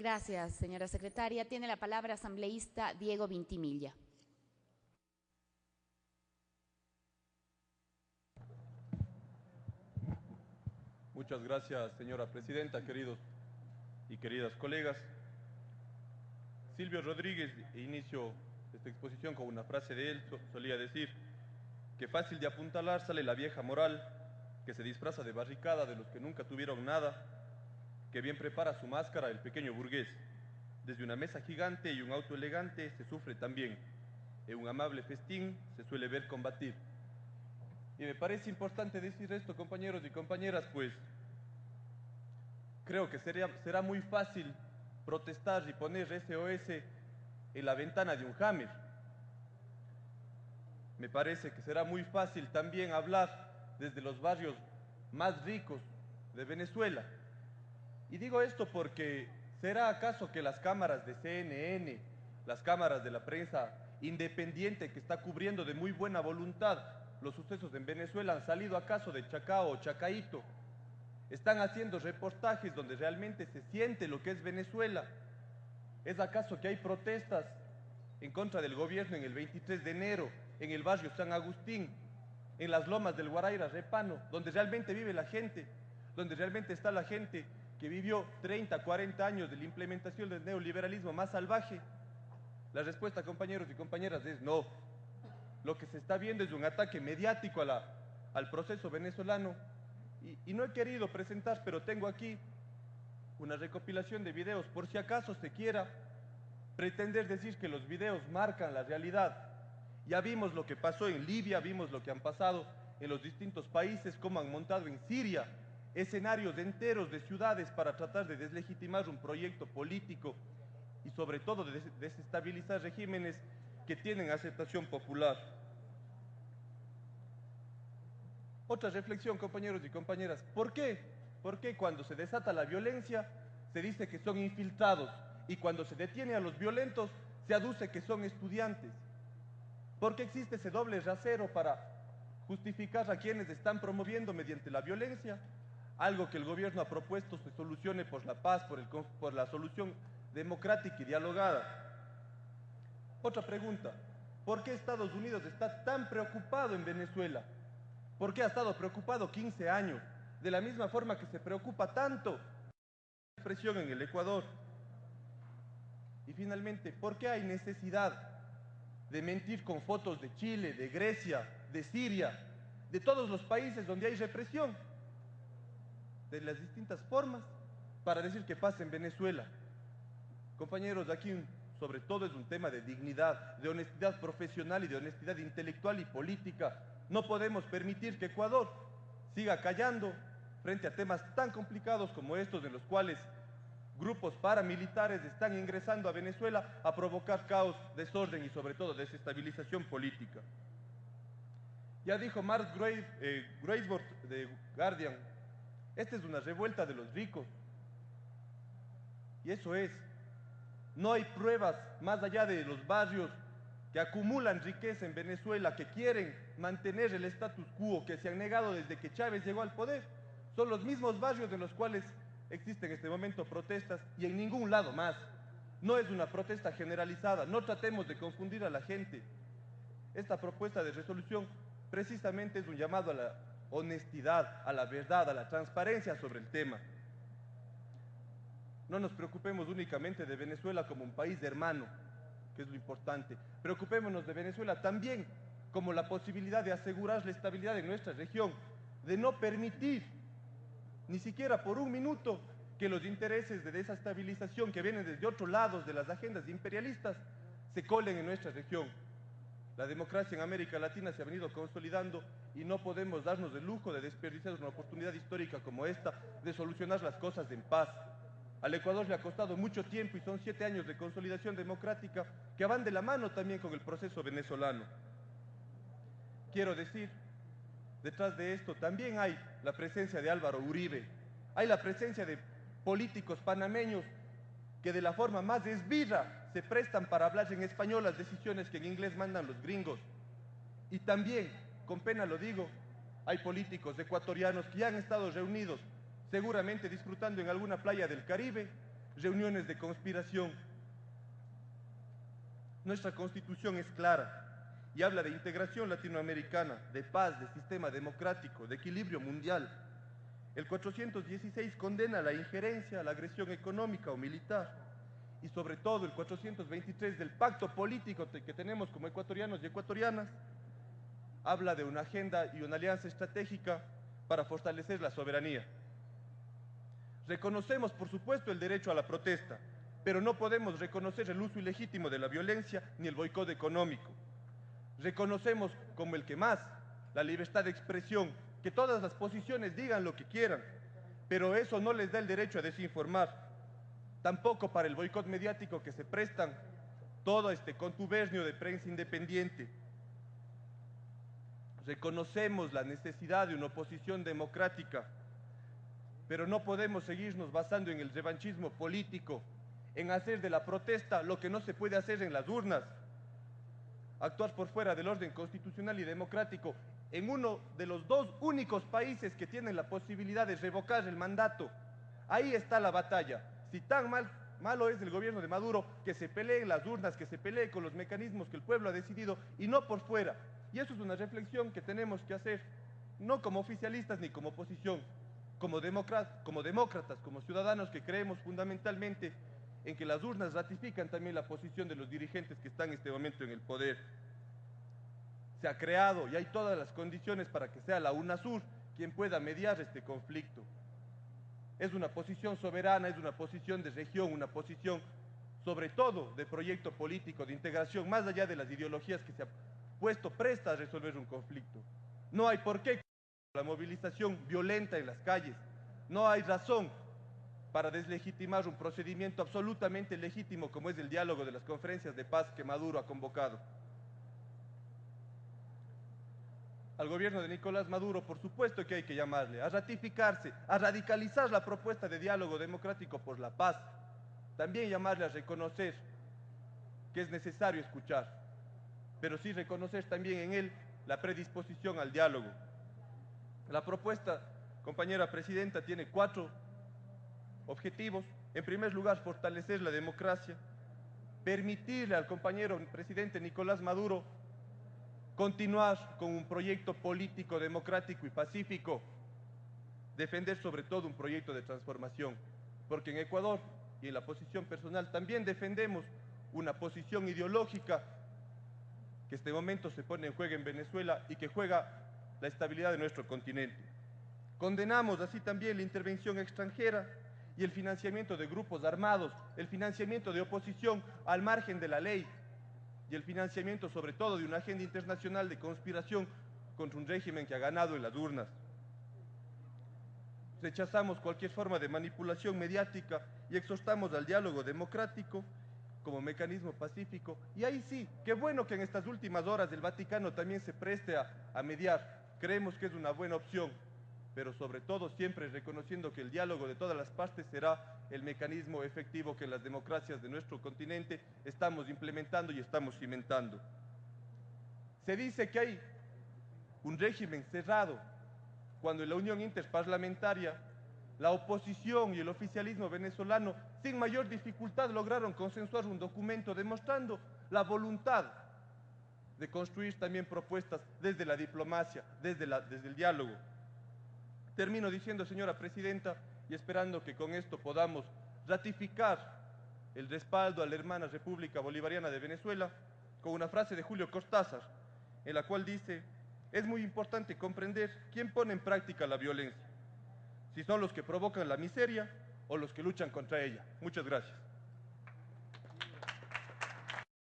Gracias, señora secretaria. Tiene la palabra asambleísta Diego Vintimilla. Muchas gracias, señora presidenta, queridos y queridas colegas. Silvio Rodríguez inició esta exposición con una frase de él, solía decir que fácil de apuntalar sale la vieja moral, que se disfraza de barricada de los que nunca tuvieron nada, que bien prepara su máscara el pequeño burgués. Desde una mesa gigante y un auto elegante se sufre también. En un amable festín se suele ver combatir. Y me parece importante decir esto, compañeros y compañeras, pues creo que será muy fácil protestar y poner SOS en la ventana de un Hammer. Me parece que será muy fácil también hablar desde los barrios más ricos de Venezuela. Y digo esto porque ¿será acaso que las cámaras de CNN, las cámaras de la prensa independiente que está cubriendo de muy buena voluntad los sucesos en Venezuela han salido acaso de Chacao o Chacaíto? Están haciendo reportajes donde realmente se siente lo que es Venezuela. ¿Es acaso que hay protestas en contra del gobierno en el 23 de enero, en el barrio San Agustín, en las lomas del Guaraira Repano, donde realmente vive la gente, donde realmente está la gente que vivió 30, 40 años de la implementación del neoliberalismo más salvaje? La respuesta, compañeros y compañeras, es no. Lo que se está viendo es un ataque mediático al proceso venezolano. Y no he querido presentar, pero tengo aquí una recopilación de videos, por si acaso se quiera pretender decir que los videos marcan la realidad. Ya vimos lo que pasó en Libia, vimos lo que han pasado en los distintos países, cómo han montado en Siria escenarios enteros de ciudades para tratar de deslegitimar un proyecto político y sobre todo de desestabilizar regímenes que tienen aceptación popular. Otra reflexión, compañeros y compañeras, ¿por qué? ¿Por qué cuando se desata la violencia se dice que son infiltrados y cuando se detiene a los violentos se aduce que son estudiantes? ¿Por qué existe ese doble rasero para justificar a quienes están promoviendo mediante la violencia algo que el gobierno ha propuesto se solucione por la paz, por la solución democrática y dialogada? Otra pregunta, ¿por qué Estados Unidos está tan preocupado en Venezuela? ¿Por qué ha estado preocupado 15 años? De la misma forma que se preocupa tanto la presión en el Ecuador. Y finalmente, ¿por qué hay necesidad de mentir con fotos de Chile, de Grecia, de Siria, de todos los países donde hay represión, de las distintas formas, para decir que pasa en Venezuela? Compañeros, aquí sobre todo es un tema de dignidad, de honestidad profesional y de honestidad intelectual y política. No podemos permitir que Ecuador siga callando frente a temas tan complicados como estos, en los cuales grupos paramilitares están ingresando a Venezuela a provocar caos, desorden y sobre todo desestabilización política. Ya dijo Mark Graysworth de Guardian, esta es una revuelta de los ricos. Y eso es. No hay pruebas más allá de los barrios que acumulan riqueza en Venezuela, que quieren mantener el status quo, que se han negado desde que Chávez llegó al poder. Son los mismos barrios en los cuales existen en este momento protestas y en ningún lado más. No es una protesta generalizada, no tratemos de confundir a la gente. Esta propuesta de resolución precisamente es un llamado a la honestidad, a la verdad, a la transparencia sobre el tema. No nos preocupemos únicamente de Venezuela como un país hermano, que es lo importante. Preocupémonos de Venezuela también como la posibilidad de asegurar la estabilidad en nuestra región, de no permitir, ni siquiera por un minuto, que los intereses de desestabilización que vienen desde otros lados de las agendas imperialistas se colen en nuestra región. La democracia en América Latina se ha venido consolidando y no podemos darnos el lujo de desperdiciar una oportunidad histórica como esta de solucionar las cosas en paz. Al Ecuador le ha costado mucho tiempo y son 7 años de consolidación democrática que van de la mano también con el proceso venezolano. Quiero decir, detrás de esto también hay la presencia de Álvaro Uribe, hay la presencia de políticos panameños que de la forma más esbirra se prestan para hablar en español las decisiones que en inglés mandan los gringos. Y también, con pena lo digo, hay políticos ecuatorianos que ya han estado reunidos, seguramente disfrutando en alguna playa del Caribe, reuniones de conspiración. Nuestra Constitución es clara y habla de integración latinoamericana, de paz, de sistema democrático, de equilibrio mundial. El 416 condena la injerencia, la agresión económica o militar. Y sobre todo el 423 del pacto político que tenemos como ecuatorianos y ecuatorianas, habla de una agenda y una alianza estratégica para fortalecer la soberanía. Reconocemos, por supuesto, el derecho a la protesta, pero no podemos reconocer el uso ilegítimo de la violencia ni el boicot económico. Reconocemos como el que más la libertad de expresión, que todas las posiciones digan lo que quieran, pero eso no les da el derecho a desinformar. Tampoco para el boicot mediático que se prestan todo este contubernio de prensa independiente. Reconocemos la necesidad de una oposición democrática, pero no podemos seguirnos basando en el revanchismo político, en hacer de la protesta lo que no se puede hacer en las urnas, actuar por fuera del orden constitucional y democrático en uno de los dos únicos países que tienen la posibilidad de revocar el mandato. Ahí está la batalla. Si tan malo es el gobierno de Maduro, que se pelee en las urnas, que se pelee con los mecanismos que el pueblo ha decidido y no por fuera. Y eso es una reflexión que tenemos que hacer, no como oficialistas ni como oposición, como demócratas, como ciudadanos que creemos fundamentalmente en que las urnas ratifican también la posición de los dirigentes que están en este momento en el poder. Se ha creado y hay todas las condiciones para que sea la UNASUR quien pueda mediar este conflicto. Es una posición soberana, es una posición de región, una posición sobre todo de proyecto político, de integración, más allá de las ideologías que se ha puesto presta a resolver un conflicto. No hay por qué la movilización violenta en las calles, no hay razón para deslegitimar un procedimiento absolutamente legítimo como es el diálogo de las conferencias de paz que Maduro ha convocado. Al gobierno de Nicolás Maduro, por supuesto que hay que llamarle a ratificarse, a radicalizar la propuesta de diálogo democrático por la paz. También llamarle a reconocer que es necesario escuchar, pero sí reconocer también en él la predisposición al diálogo. La propuesta, compañera presidenta, tiene 4 objetivos. En primer lugar, fortalecer la democracia, permitirle al compañero presidente Nicolás Maduro continuar con un proyecto político, democrático y pacífico, defender sobre todo un proyecto de transformación, porque en Ecuador y en la posición personal también defendemos una posición ideológica que en este momento se pone en juego en Venezuela y que juega la estabilidad de nuestro continente. Condenamos así también la intervención extranjera y el financiamiento de grupos armados, el financiamiento de oposición al margen de la ley, y el financiamiento sobre todo de una agenda internacional de conspiración contra un régimen que ha ganado en las urnas. Rechazamos cualquier forma de manipulación mediática y exhortamos al diálogo democrático como mecanismo pacífico. Y ahí sí, qué bueno que en estas últimas horas el Vaticano también se preste a mediar. Creemos que es una buena opción, pero sobre todo siempre reconociendo que el diálogo de todas las partes será el mecanismo efectivo que las democracias de nuestro continente estamos implementando y estamos cimentando. Se dice que hay un régimen cerrado, cuando en la Unión Interparlamentaria la oposición y el oficialismo venezolano sin mayor dificultad lograron consensuar un documento demostrando la voluntad de construir también propuestas desde la diplomacia, desde el diálogo. Termino diciendo, señora presidenta, y esperando que con esto podamos ratificar el respaldo a la hermana República Bolivariana de Venezuela, con una frase de Julio Cortázar, en la cual dice: es muy importante comprender quién pone en práctica la violencia, si son los que provocan la miseria o los que luchan contra ella. Muchas gracias.